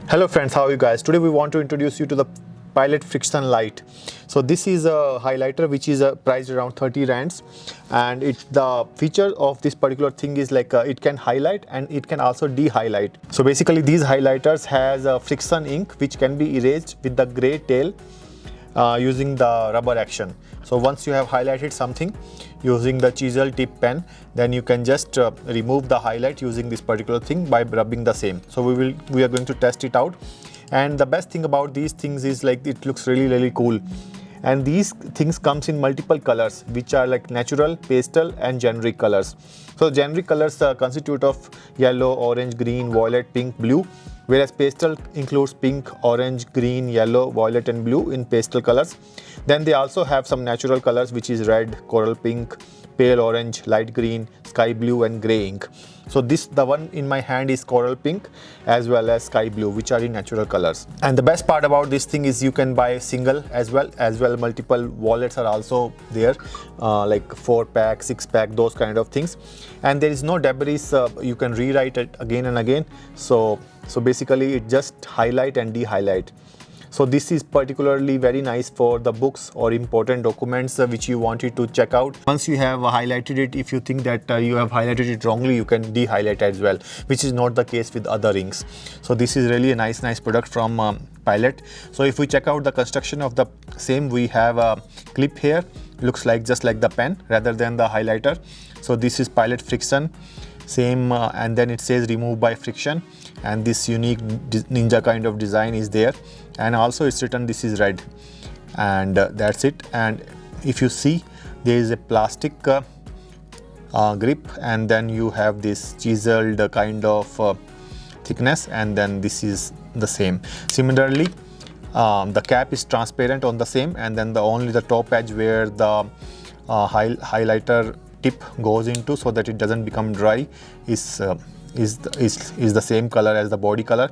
Hello friends, how are you guys? Today we want to introduce you to the Pilot FriXion Light. So this is a highlighter which is priced around 30 rands, and the feature of this particular thing is like it can highlight and it can also de-highlight. So basically these highlighters has a friction ink which can be erased with the gray tail using the rubber action. So once you have highlighted something using the chisel tip pen, then you can just remove the highlight using this particular thing by rubbing the same. So we are going to test it out, and the best thing about these things is like it looks really cool. And these things comes in multiple colors, which are like natural, pastel and generic colors. So generic colors constitute of yellow, orange, green, violet, pink, blue, whereas pastel includes pink, orange, green, yellow, violet and blue in pastel colors. Then they also have some natural colors, which is red, coral pink, pale orange, light green, sky blue and gray ink. So the one in my hand is coral pink as well as sky blue, which are in natural colors. And the best part about this thing is you can buy single as well multiple wallets are also there, like 4-pack, 6-pack, those kind of things. And there is no debris, you can rewrite it again and again. So basically it just highlight and de-highlight. So this is particularly very nice for the books or important documents which you wanted to check out. Once you have highlighted it, if you think that you have highlighted it wrongly, you can de-highlight as well, which is not the case with other inks. So this is really a nice product from Pilot. So if we check out the construction of the same, we have a clip here, looks like just like the pen rather than the highlighter. So this is Pilot FriXion, same, and then it says remove by friction, and this unique ninja kind of design is there, and also it's written this is red, and that's it. And if you see, there is a plastic grip, and then you have this chiseled kind of thickness, and then this is the same. Similarly, the cap is transparent on the same, and then only the top edge where the highlighter tip goes into so that it doesn't become dry is the same color as the body color.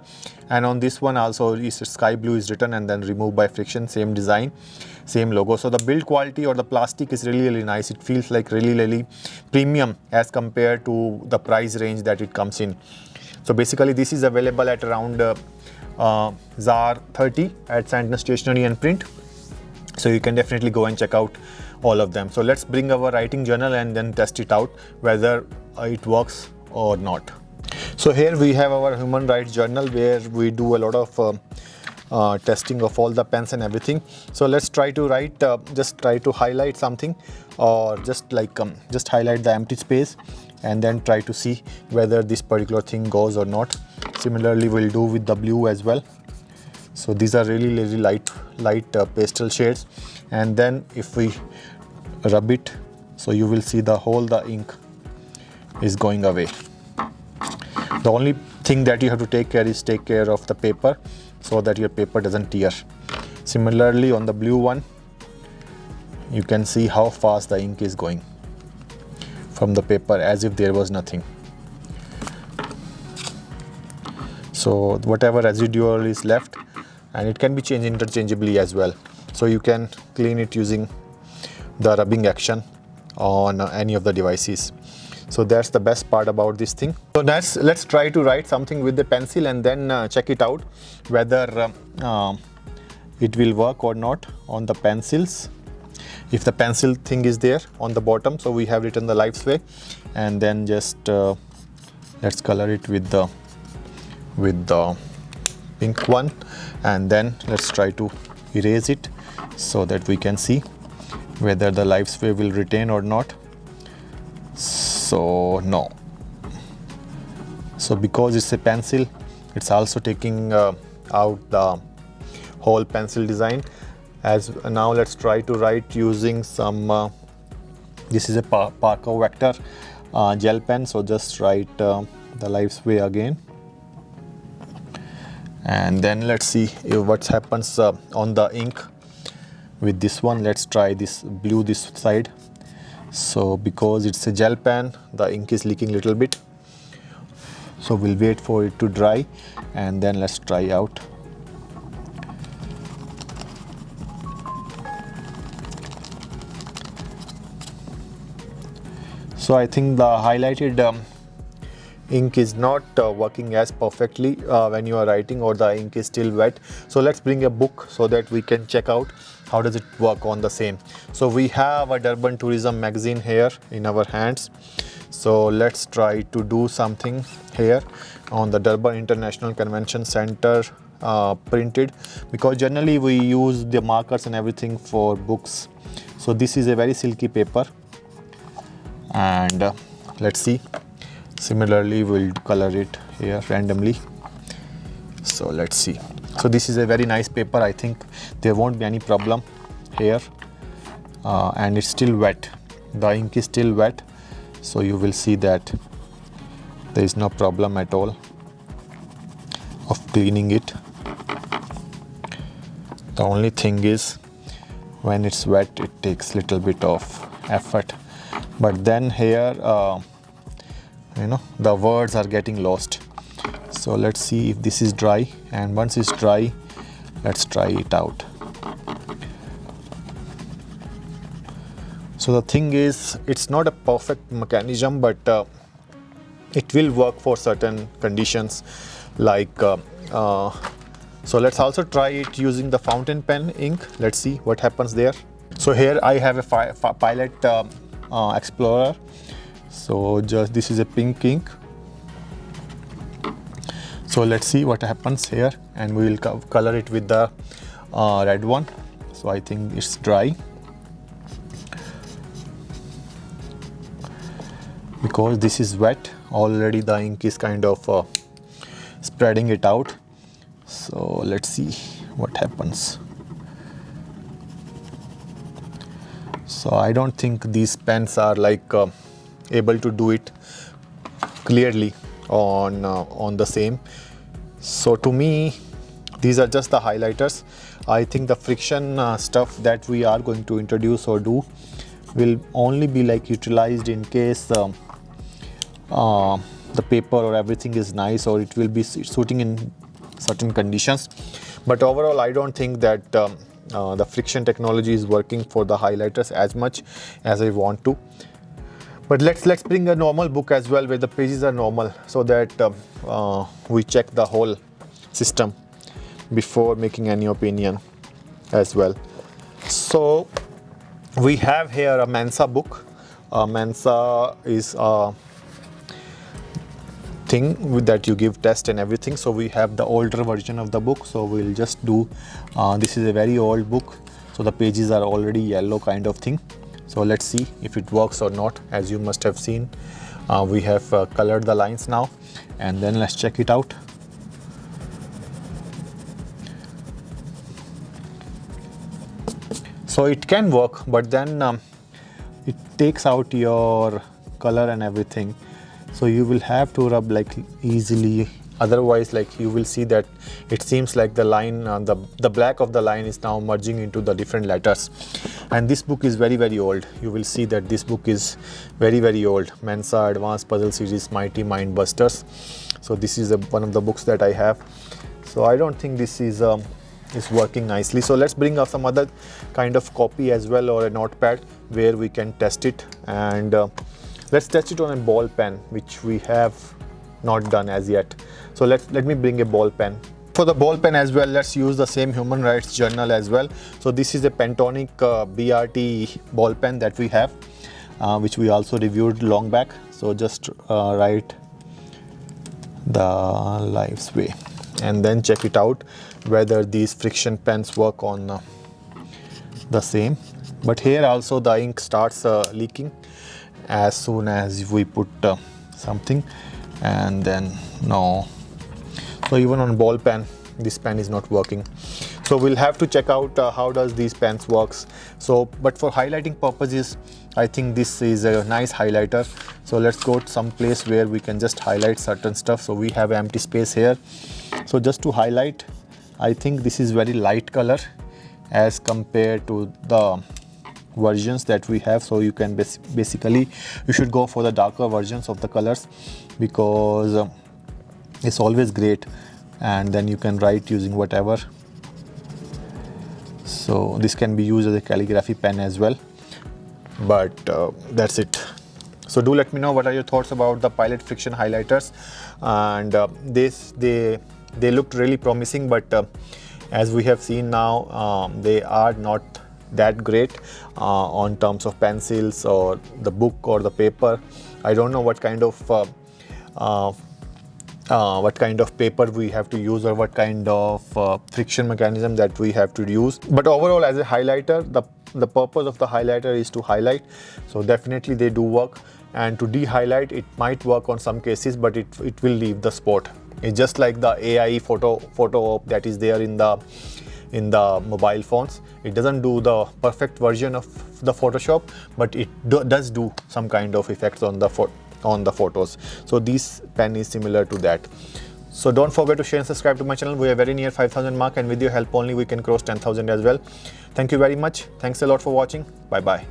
And on this one also is sky blue is written, and then remove by friction, same design, same logo. So the build quality or the plastic is really nice. It feels like really premium as compared to the price range that it comes in. So basically this is available at around ZAR 30 at Stationery and Print. So you can definitely go and check out all of them. So let's bring our writing journal and then test it out whether it works or not. So here we have our human rights journal where we do a lot of testing of all the pens and everything. So let's try to write, just try to highlight something, or just like just highlight the empty space and then try to see whether this particular thing goes or not. Similarly we'll do with the blue as well. So these are really light pastel shades, and then if we rub it, so you will see the ink is going away. The only thing that you have to take care of the paper so that your paper doesn't tear. Similarly on the blue one, you can see how fast the ink is going from the paper as if there was nothing. So whatever residual is left, and it can be changed interchangeably as well. So you can clean it using the rubbing action on any of the devices. So that's the best part about this thing. So let's try to write something with the pencil and then check it out whether it will work or not on the pencils. If the pencil thing is there on the bottom, so we have written the life's way, and then just let's color it with the pink one, and then let's try to erase it so that we can see whether the life's way will retain or not. So no. So because it's a pencil, it's also taking out the whole pencil design. As now let's try to write using some this is a Parker Vector gel pen. So just write the life's way again, and then let's see what happens on the ink with this one. Let's try this blue this side. So because it's a gel pen, the ink is leaking a little bit, so we'll wait for it to dry and then let's try out. So I think the highlighted ink is not working as perfectly when you are writing, or the ink is still wet. So let's bring a book so that we can check out how does it work on the same. So we have a Durban Tourism magazine here in our hands. So let's try to do something here on the Durban International Convention Center printed, because generally we use the markers and everything for books. So this is a very silky paper, and let's see. Similarly, we'll color it here randomly. So let's see. So this is a very nice paper. I think there won't be any problem here, and it's still wet. The ink is still wet, so you will see that there is no problem at all of cleaning it. The only thing is, when it's wet, it takes little bit of effort, but then here you know, the words are getting lost. So let's see if this is dry, and once it's dry, let's try it out. So the thing is, it's not a perfect mechanism, but it will work for certain conditions, like so let's also try it using the fountain pen ink. Let's see what happens there. So here I have a Pilot Explorer. So just this is a pink ink. So let's see what happens here, and we will color it with the red one. So I think it's dry, because this is wet already. The ink is kind of spreading it out. So let's see what happens. So I don't think these pens are like able to do it clearly on the same. So to me, these are just the highlighters. I think the friction stuff that we are going to introduce or do will only be like utilized in case the paper or everything is nice, or it will be suiting in certain conditions. But overall, I don't think that the friction technology is working for the highlighters as much as I want to. But let's bring a normal book as well, where the pages are normal, so that we check the whole system before making any opinion as well. So we have here a Mensa book. Mensa is a thing that you give test and everything. So we have the older version of the book. So we'll just do this is a very old book, so the pages are already yellow kind of thing. So let's see if it works or not. As you must have seen, we have colored the lines now, and then let's check it out. So it can work, but then it takes out your color and everything. So you will have to rub like easily, otherwise like you will see that it seems like the line, the black of the line is now merging into the different letters. And this book is very old. You will see that this book is very old. Mensa Advanced Puzzle Series Mighty Mind Busters. So this is one of the books that I have. So I don't think this is working nicely. So let's bring up some other kind of copy as well, or a notepad where we can test it. And let's test it on a ball pen, which we have not done as yet. So let me bring a ball pen. For the ball pen as well, let's use the same human rights journal as well. So this is a Pentonic BRT ball pen that we have, which we also reviewed long back. So just write the life's way, and then check it out whether these friction pens work on the same. But here also the ink starts leaking as soon as we put something, and then no. So even on ball pen, this pen is not working. So we'll have to check out how does these pens works. So but for highlighting purposes, I think this is a nice highlighter. So let's go to some place where we can just highlight certain stuff. So we have empty space here. So just to highlight, I think this is very light color as compared to the versions that we have. So you can basically you should go for the darker versions of the colors, because it's always great, and then you can write using whatever. So this can be used as a calligraphy pen as well, but that's it. So do let me know what are your thoughts about the Pilot FriXion highlighters. And they looked really promising, but as we have seen now, they are not that great on terms of pencils or the book or the paper. I don't know what kind of paper we have to use, or what kind of friction mechanism that we have to use. But overall, as a highlighter, the purpose of the highlighter is to highlight. So definitely they do work. And to de-highlight, it might work on some cases, but it will leave the spot. It's just like the AI photo op that is there in the mobile phones. It doesn't do the perfect version of the Photoshop, but it does do some kind of effects on the photos. So this pen is similar to that. So don't forget to share and subscribe to my channel. We are very near 5,000 mark, and with your help only we can cross 10,000 as well. Thank you very much. Thanks a lot for watching. Bye bye.